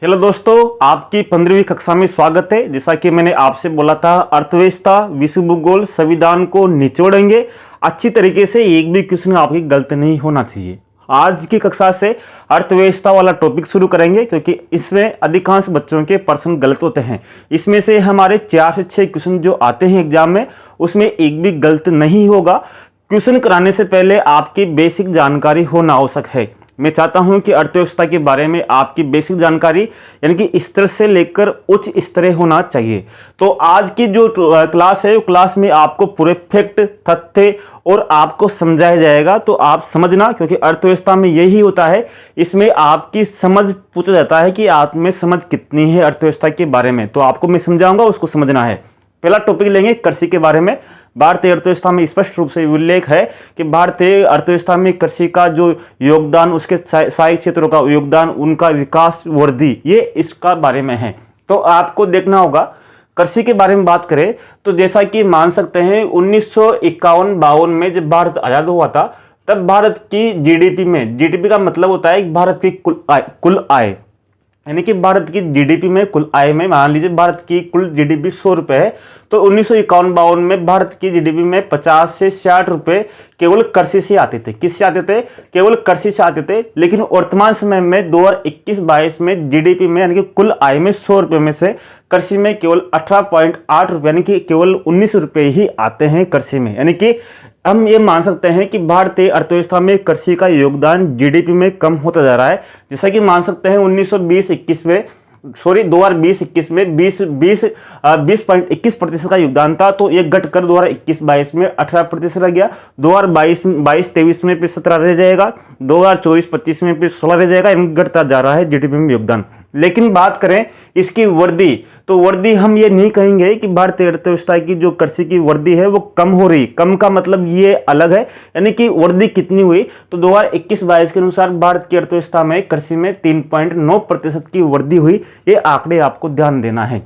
Hello दोस्तों, आपकी 15वीं कक्षा में स्वागत है। जैसा कि मैंने आपसे बोला था, अर्थव्यवस्था, विश्व भूगोल, संविधान को निचोड़ेंगे अच्छी तरीके से। एक भी क्वेश्चन आपकी गलत नहीं होना चाहिए। आज की कक्षा से अर्थव्यवस्था वाला टॉपिक शुरू करेंगे, क्योंकि इसमें अधिकांश बच्चों के प्रश्न गलत होते हैं। इसमें से हमारे 4 से 6 क्वेश्चन जो आते हैं एग्जाम में, उसमें एक भी गलत नहीं होगा। क्वेश्चन कराने से पहले आपकी बेसिक जानकारी होना आवश्यक है। मैं चाहता हूं कि अर्थव्यवस्था के बारे में आपकी बेसिक जानकारी यानी कि स्तर से लेकर उच्च स्तर होना चाहिए। तो आज की जो क्लास है, वो क्लास में आपको पूरे फैक्ट, तथ्य और आपको समझाया जाएगा। तो आप समझना, क्योंकि अर्थव्यवस्था में यही होता है। इसमें आपकी समझ पूछा जाता है कि आप में समझ कितनी है अर्थव्यवस्था के बारे में। तो आपको मैं समझाऊंगा, उसको समझना है। पहला टॉपिक लेंगे कृषि के बारे में। भारतीय अर्थव्यवस्था में स्पष्ट रूप से उल्लेख है कि भारतीय अर्थव्यवस्था में कृषि का जो योगदान, उसके सहायक क्षेत्रों का योगदान, उनका विकास, वृद्धि, ये इसका बारे में है। तो आपको देखना होगा। कृषि के बारे में बात करें तो जैसा कि मान सकते हैं 1951-52 में जब भारत आजाद हुआ था, तब भारत की जीडीपी में, जीडीपी का मतलब होता है भारत की कुल आय, यानी कि भारत की जीडीपी में, कुल आय में, मान लीजिए भारत की कुल जीडीपी 100 रुपए है, तो 1951-52 में भारत की जीडीपी में 50 से 60 रुपए केवल कृषि से आते थे। किससे आते थे? केवल कृषि से आते थे। लेकिन वर्तमान समय में 2021-22 में जीडीपी में, यानी कि कुल आय में 100 रुपए में से कृषि में केवल 18.8 रुपए, यानी कि केवल 19 रुपए ही आते हैं कृषि में। यानी कि हम ये मान सकते हैं कि भारतीय अर्थव्यवस्था में कृषि का योगदान जीडीपी में कम होता जा रहा है। जैसा कि मान सकते हैं 2020-21 में 20.21% का योगदान था, तो ये घटकर 2021-22 में 18% रह गया। 2022-23 में फिर 17 रह जाएगा, 2024-25 में फिर 16 रह जाएगा। घटता जा रहा है जीडीपी में योगदान। लेकिन बात करें इसकी वृद्धि, तो वृद्धि हम ये नहीं कहेंगे कि भारतीय अर्थव्यवस्था की जो कृषि की वृद्धि है वो कम हो रही। कम का मतलब ये अलग है, यानी कि वृद्धि कितनी हुई, तो 2021-22 के अनुसार भारत की अर्थव्यवस्था में कृषि में 3.9% की वृद्धि हुई। ये आंकड़े आपको ध्यान देना है।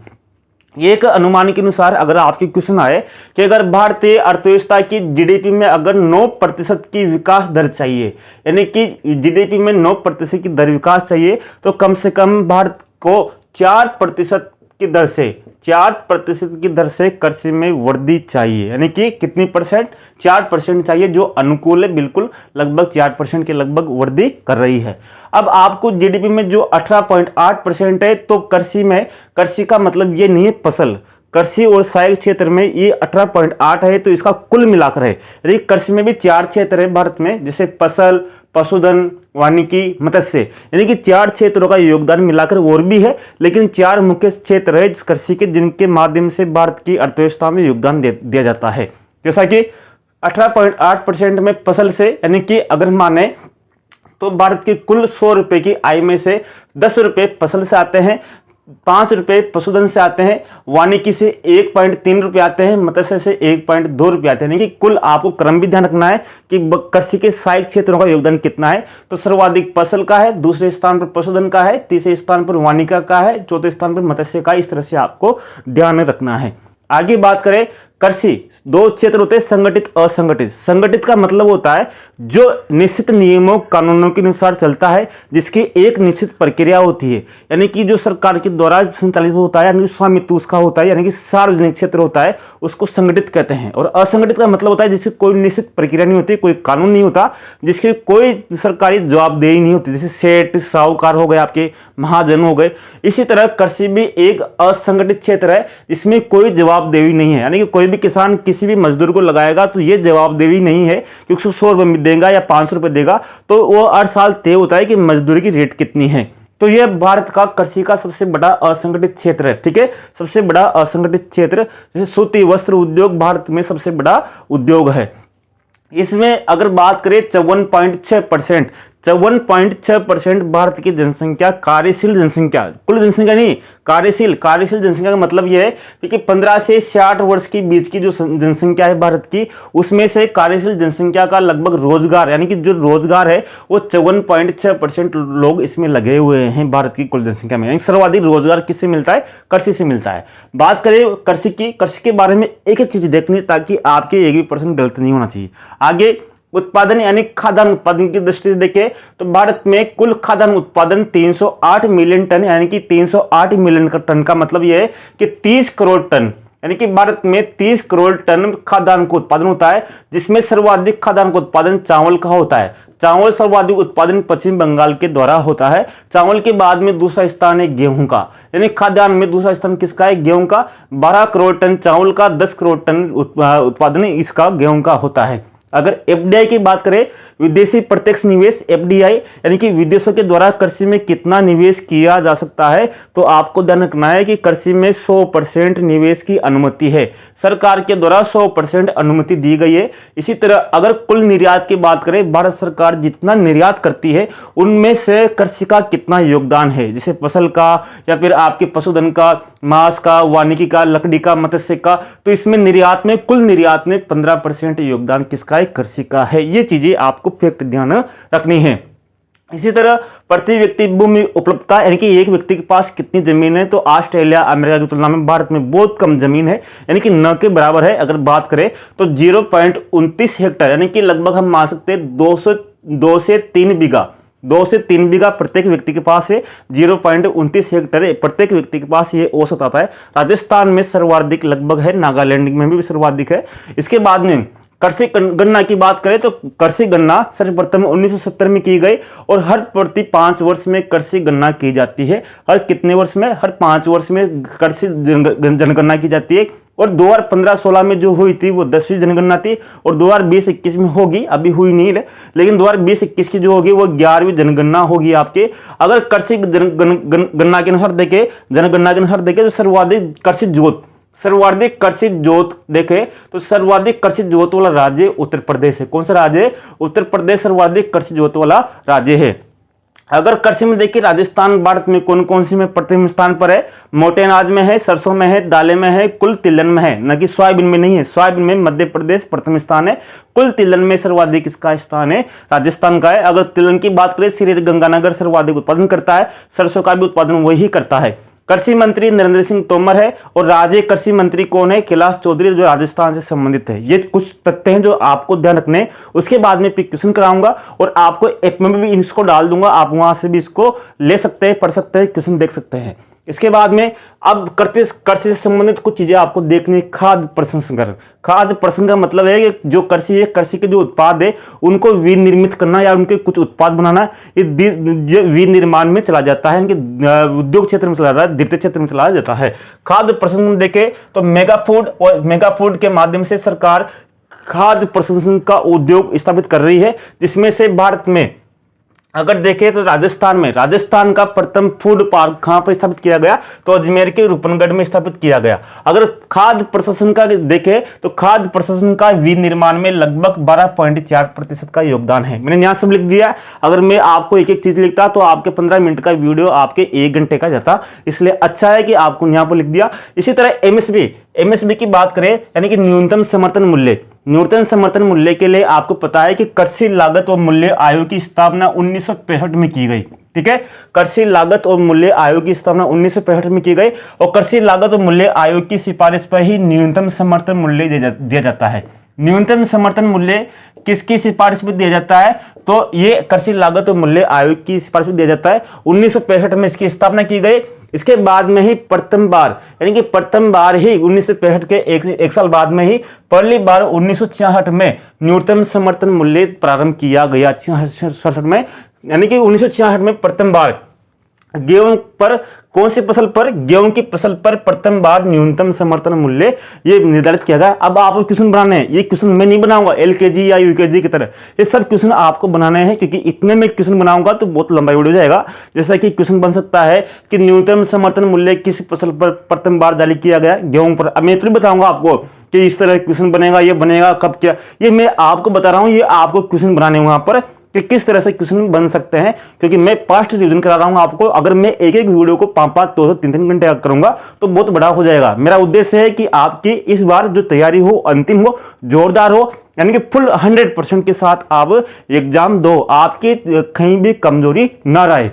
एक अनुमान के अनुसार अगर आपके क्वेश्चन आए कि अगर भारतीय अर्थव्यवस्था की जीडीपी में अगर 9% की विकास दर चाहिए, यानी कि जीडीपी में 9% की दर विकास चाहिए, तो कम से कम भारत को 4% की दर से 4% की दर से कृषि में वृद्धि चाहिए। यानी कि कितनी परसेंट? 4% चाहिए, जो अनुकूल है, बिल्कुल लगभग 4% के लगभग वृद्धि कर रही है। अब आपको जीडीपी में जो 18.8% है, तो कृषि में, कृषि का मतलब ये नहीं है फसल, कृषि और सहायक क्षेत्र में ये 18.8 है, तो इसका कुल मिलाकर है। यदि कृषि में भी 4 क्षेत्र है भारत में, जैसे फसल, पशुधन, वानिकी, मत्स्य, यानी कि 4 क्षेत्रों का योगदान मिलाकर और भी है। लेकिन 4 मुख्य क्षेत्र है कृषि के, जिनके माध्यम से भारत की अर्थव्यवस्था में योगदान दिया जाता है। जैसा कि 18.8% में फसल से, यानी कि अगर माने तो भारत की कुल 100 रुपए की आय में से 10 रुपए फसल से आते हैं, 5 रुपए पशुधन से आते हैं, वानिकी से 1.3 रुपए आते हैं, मत्स्य से 1.2 रुपए आते हैं। यानी कि कुल आपको क्रम भी ध्यान रखना है कि कृषि के सहायक क्षेत्रों का योगदान कितना है। तो सर्वाधिक फसल का है, दूसरे स्थान पर पशुधन का है, तीसरे स्थान पर वानिका का है, चौथे स्थान पर मत्स्य का। इस तरह से आपको ध्यान रखना है। आगे बात करें, कृषि 2 क्षेत्र होते हैं, संगठित, असंगठित। संगठित का मतलब होता है जो निश्चित नियमों, कानूनों के अनुसार चलता है, जिसकी एक निश्चित प्रक्रिया होती है, यानी कि जो सरकार के द्वारा संचालित होता है, यानी स्वामित्व उसका होता है, यानी कि सार्वजनिक क्षेत्र होता है, उसको संगठित कहते हैं। और असंगठित का मतलब होता है जिसकी कोई निश्चित प्रक्रिया नहीं होती, कोई कानून नहीं होता, जिसकी कोई सरकारी जवाबदेही नहीं होती, जैसे सेठ, साहूकार हो गए, आपके महाजन हो गए। इसी तरह कृषि भी एक असंगठित क्षेत्र है, जिसमें कोई जवाबदेही नहीं है, यानी कि कोई भी किसान किसी भी मजदूर को लगाएगा तो ये जवाबदेही नहीं है कि उसको 100 रुपए देगा या 500 रुपए देगा, तो वो हर साल तय होता है कि मजदूरी की रेट कितनी है। तो ये भारत का कृषि का सबसे बड़ा असंगठित क्षेत्र है। ठीक है, सबसे बड़ा असंगठित क्षेत्र। जैसे सूती वस्त्र उद्योग भारत में सबसे बड़ा उद्योग है। इसमें अगर बात करें 54.6% भारत की जनसंख्या कार्यशील जनसंख्या, कुल जनसंख्या नहीं, कार्यशील जनसंख्या का मतलब यह है कि 15 से 60 वर्ष के बीच की जो जनसंख्या है भारत की, उसमें से कार्यशील जनसंख्या का लगभग रोजगार, यानी कि जो रोजगार है वो 54.6% लोग इसमें लगे हुए हैं भारत की कुल जनसंख्या में। यानी सर्वाधिक रोजगार किससे मिलता है? कृषि से मिलता है। बात करें कृषि की, कृषि के बारे में एक एक चीज देखनी, ताकि आपके एक भी प्रश्न गलत नहीं होना चाहिए। आगे उत्पादन यानी खाद्यान्न उत्पादन की दृष्टि से देखें तो भारत में कुल खाद्यान्न उत्पादन 308 मिलियन टन, यानी कि 308 मिलियन का टन का मतलब यह है कि 30 करोड़ टन, यानी कि भारत में 30 करोड़ टन खाद्यान्न का उत्पादन होता है, जिसमें सर्वाधिक खाद्यान्न का उत्पादन चावल का होता है। चावल सर्वाधिक उत्पादन पश्चिम बंगाल के द्वारा होता है। चावल के बाद में दूसरा स्थान है गेहूं का, यानी खाद्यान्न में दूसरा स्थान किसका है? गेहूं का। 12 करोड़ टन चावल का, 10 करोड़ टन उत्पादन इसका गेहूं का होता है। अगर एफडीआई की बात करें, विदेशी प्रत्यक्ष निवेश एफडीआई, यानी कि विदेशों के द्वारा कृषि में कितना निवेश किया जा सकता है, तो आपको ध्यान रखना है कि कृषि में 100% निवेश की अनुमति है। सरकार के द्वारा 100% अनुमति दी गई है। इसी तरह अगर कुल निर्यात की बात करें, भारत सरकार जितना निर्यात करती है उनमें से कृषि का कितना योगदान है, जैसे फसल का या फिर आपके पशुधन का, मांस का, वानिकी का, लकड़ी का, मत्स्य का, तो इसमें निर्यात में, कुल निर्यात में 15% योगदान किसका है? कृषि का है। ये चीजें आपको फैक्ट ध्यान रखनी है। इसी तरह प्रति व्यक्ति भूमि उपलब्धता, यानी कि एक व्यक्ति के पास कितनी जमीन है, तो ऑस्ट्रेलिया, अमेरिका की तुलना में भारत में बहुत कम जमीन है, यानी कि न के बराबर है। अगर बात करें तो 0.29 हेक्टेयर, यानी कि लगभग हम मान सकते हैं 2 से 3 बीघा, 2 से 3 बीघा प्रत्येक व्यक्ति के पास है। 0.29 हेक्टेयर प्रत्येक व्यक्ति के पास ये औसत आता है। राजस्थान में सर्वाधिक लगभग है, नागालैंड में भी सर्वाधिक है। इसके बाद में कृषि गणना की बात करें तो कृषि गणना सर्वप्रथम 1970 में की गई और हर प्रति 5 वर्ष में कृषि गणना की जाती है। हर कितने वर्ष में? हर 5 वर्ष में कृषि जनगणना की जाती है। और 2015-16 में जो हुई थी वो 10वीं जनगणना थी और 2020-21 में होगी, अभी हुई नहीं है, लेकिन 2020-21 की जो होगी वो 11वीं जनगणना होगी आपके। अगर कृषि गणना के अनुसार देखें, जनगणना के अनुसार देखें तो सर्वाधिक कृषि जोत देखें तो सर्वाधिक कृषि जोत वाला राज्य उत्तर प्रदेश है। कौन सा राज्य है? उत्तर प्रदेश सर्वाधिक कृषि जोत वाला राज्य है। अगर कृषि में देखिए राजस्थान भारत में कौन कौन सी में प्रथम स्थान पर है? मोटे अनाज में है, सरसों में है, दालें में है, कुल तिलहन में है, न कि सोयाबीन में नहीं है। सोयाबीन में मध्य प्रदेश प्रथम स्थान है। कुल तिलहन में सर्वाधिक इसका स्थान है राजस्थान का है। अगर तिलहन की बात करें, श्री गंगानगर सर्वाधिक उत्पादन करता है, सरसों का भी उत्पादन वही करता है। कृषि मंत्री नरेंद्र सिंह तोमर है और राज्य कृषि मंत्री कौन है? कैलाश चौधरी, जो राजस्थान से संबंधित है। ये कुछ तथ्य हैं जो आपको ध्यान रखने हैं। उसके बाद में क्वेश्चन कराऊंगा और आपको ऐप में भी इसको डाल दूंगा, आप वहां से भी इसको ले सकते हैं, पढ़ सकते हैं, क्वेश्चन देख सकते हैं। इसके बाद में अब कृषि से संबंधित कुछ चीजें आपको देखनी। खाद्य प्रसंस्करण। खाद्य प्रसंस्करण का मतलब है कि जो कृषि है, कृषि के जो उत्पाद है उनको विनिर्मित करना या उनके कुछ उत्पाद बनाना, ये विनिर्माण में चला जाता है, इनके उद्योग क्षेत्र में चला जाता है, द्वितीय क्षेत्र में चला जाता है। खाद्य प्रसंस्करण देखें तो मेगा फूड और मेगा फूड के माध्यम से सरकार खाद्य प्रसंस्करण का उद्योग स्थापित कर रही है, जिसमें से भारत में अगर देखें तो राजस्थान का प्रथम फूड पार्क कहां पर स्थापित किया गया? तो अजमेर के रूपनगढ़ में स्थापित किया गया। अगर खाद्य प्रसंस्करण का देखें तो खाद्य प्रसंस्करण का विनिर्माण में लगभग 12.4% का योगदान है। मैंने यहां सब लिख दिया। अगर मैं आपको एक एक चीज लिखता तो आपके 15 मिनट का वीडियो आपके 1 घंटे का जाता, इसलिए अच्छा है कि आपको यहां पर लिख दिया। इसी तरह एमएसपी की बात करें, यानी कि न्यूनतम समर्थन मूल्य। न्यूनतम समर्थन मूल्य के लिए आपको पता है कि कृषि लागत और मूल्य आयोग की स्थापना 1965 में की गई। ठीक है, कृषि लागत और मूल्य आयोग की स्थापना 1965 में की गई और कृषि लागत और मूल्य आयोग की सिफारिश पर ही न्यूनतम समर्थन मूल्य दिया जाता है। न्यूनतम समर्थन मूल्य किसकी सिफारिश पर दिया जाता है? तो ये कृषि लागत और मूल्य आयोग की सिफारिश पर दिया जाता है। 1965 में इसकी स्थापना की गई। इसके बाद में ही प्रथम बार, यानी कि प्रथम बार ही 1965 के एक साल बाद में ही पहली बार 1966 में न्यूनतम समर्थन मूल्य प्रारंभ किया गया। 66 में, यानी कि 1966 में प्रथम बार गेहूं पर, कौन सी फसल पर? गेहूं की फसल पर प्रथम बार न्यूनतम समर्थन मूल्य ये निर्धारित किया गया। अब आपको क्वेश्चन बनाने हैं। ये क्वेश्चन मैं नहीं बनाऊंगा एलकेजी या यूकेजी की तरह, ये सब क्वेश्चन आपको बनाने हैं, क्योंकि इतने में क्वेश्चन बनाऊंगा तो बहुत लंबा वीडियो जाएगा। जैसा कि क्वेश्चन बन सकता है कि न्यूनतम समर्थन मूल्य किस फसल पर प्रथम बार जारी किया गया? गेहूं पर। अब मैं तो बताऊंगा आपको कि इस तरह क्वेश्चन बनेगा, ये बनेगा कब, क्या, ये मैं आपको बता रहा हूँ। ये आपको क्वेश्चन बनाने वहां पर कि किस तरह से क्वेश्चन बन सकते हैं, क्योंकि मैं पास्ट रिवीजन करा रहा हूं आपको। अगर मैं एक एक वीडियो को 5-5, 2-2, 3-3 घंटे करूंगा तो बहुत बड़ा हो जाएगा। मेरा उद्देश्य है कि आपकी इस बार जो तैयारी हो अंतिम हो, जोरदार हो, यानी कि फुल 100% के साथ आप एग्जाम दो, आपकी कहीं भी कमजोरी ना रहे।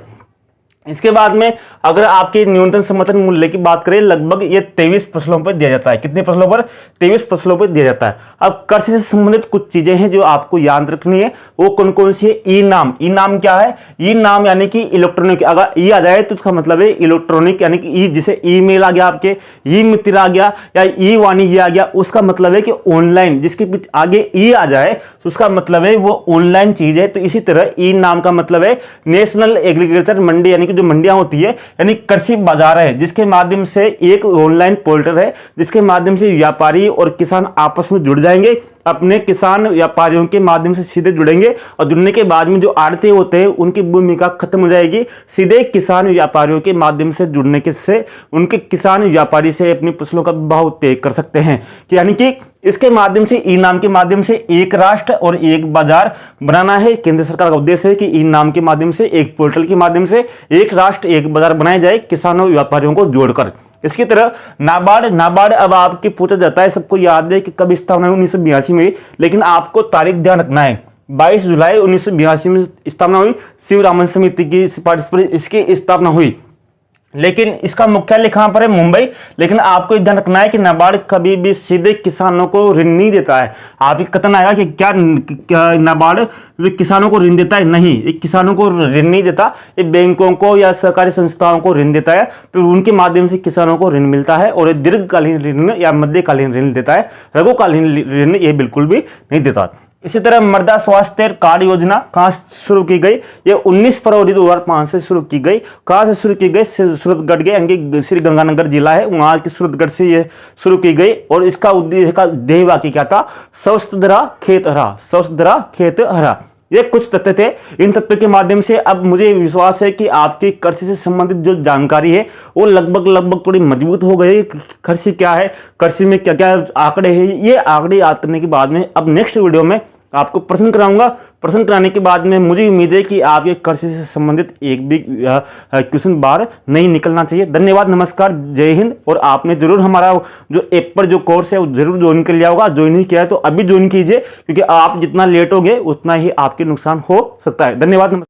इसके बाद में अगर आपके न्यूनतम समर्थन मूल्य की बात करें, लगभग ये 23 फसलों पर दिया जाता है। कितनी फसलों पर? 23 फसलों पर दिया जाता है। अब कृषि से संबंधित कुछ चीजें हैं जो आपको याद रखनी है। वो कौन कौन सी है? ई नाम। ई नाम क्या है? ई नाम यानी कि इलेक्ट्रॉनिक। अगर ई आ जाए तो उसका मतलब है इलेक्ट्रॉनिक, यानी कि ई, जैसे ईमेल आ गया, आपके ई मित्र आ गया या ई वाणिज्य आ गया, उसका मतलब है कि ऑनलाइन। जिसके आगे ई आ जाए तो उसका मतलब है वो ऑनलाइन चीज है। तो इसी तरह ई नाम का मतलब है नेशनल एग्रीकल्चर मंडी, यानी कि जो मंडियां होती है, यानी कृषि बाजार है, जिसके माध्यम से एक ऑनलाइन पोर्टल है जिसके माध्यम से व्यापारी और किसान आपस में जुड़ जाएंगे, अपने किसान व्यापारियों के माध्यम से सीधे जुड़ेंगे और जुड़ने के बाद में जो आड़ती होते हैं उनकी भूमिका खत्म हो जाएगी। सीधे किसान व्यापारियों के माध्यम से जुड़ने के से उनके किसान व्यापारी से अपनी फसलों का भाव तय कर सकते हैं। कि यानी कि इसके माध्यम से, ई नाम के माध्यम से एक राष्ट्र और एक बाजार बनाना है। केंद्र सरकार का उद्देश्य है कि ई नाम के माध्यम से, एक पोर्टल के माध्यम से एक राष्ट्र एक बाजार बनाया जाए, किसानों व्यापारियों को जोड़कर। इसकी तरह नाबार्ड अब आपकी पूछा जाता है, सबको याद है कि कब स्थापना हुई? 1982 में। लेकिन आपको तारीख ध्यान रखना है, 22 जुलाई 1982 में स्थापना हुई। शिवरामन समिति की सिफारिश पर इसकी स्थापना हुई। लेकिन इसका मुख्यालय कहां पर है? मुंबई। लेकिन आपको ध्यान रखना है कि नाबार्ड कभी भी सीधे किसानों को ऋण नहीं देता है। आप एक कथन आएगा कि क्या नाबार्ड किसानों को ऋण देता है? नहीं, ये किसानों को ऋण नहीं देता, ये बैंकों को या सहकारी संस्थाओं को ऋण देता है। फिर उनके माध्यम से किसानों को ऋण मिलता है और ये दीर्घकालीन ऋण या मध्यकालीन ऋण देता है। लघुकालीन ऋण ये बिल्कुल भी नहीं देता। इसी तरह मृदा स्वास्थ्य कार्ड योजना कहाँ शुरू की गई? ये 19 फरवरी 2005 से शुरू की गई। कहाँ से शुरू की गई? सूरतगढ़ के, यानी श्री गंगानगर जिला है, वहाँ के सूरतगढ़ से ये शुरू की गई। और इसका उद्देश्य का ध्येय वाक्य क्या था? स्वस्थ धरा खेत हरा, स्वस्थ धरा खेत हरा। ये कुछ तथ्य थे। इन तथ्यों के माध्यम से अब मुझे विश्वास है कि आपकी कृषि से संबंधित जो जानकारी है वो लगभग थोड़ी मजबूत हो गई। कृषि क्या है, कृषि में क्या क्या आंकड़े हैं, ये आंकड़े याद करने के बाद में अब नेक्स्ट वीडियो में आपको प्रश्न कराऊंगा। प्रश्न कराने के बाद में मुझे उम्मीद है कि आपके कृषि से संबंधित एक भी क्वेश्चन बाहर नहीं निकलना चाहिए। धन्यवाद, नमस्कार, जय हिंद। और आपने जरूर हमारा जो ऐप पर जो कोर्स है वो जरूर ज्वाइन कर लिया होगा। ज्वाइन नहीं किया है तो अभी ज्वाइन कीजिए, क्योंकि आप जितना लेट होगे उतना ही आपके नुकसान हो सकता है। धन्यवाद।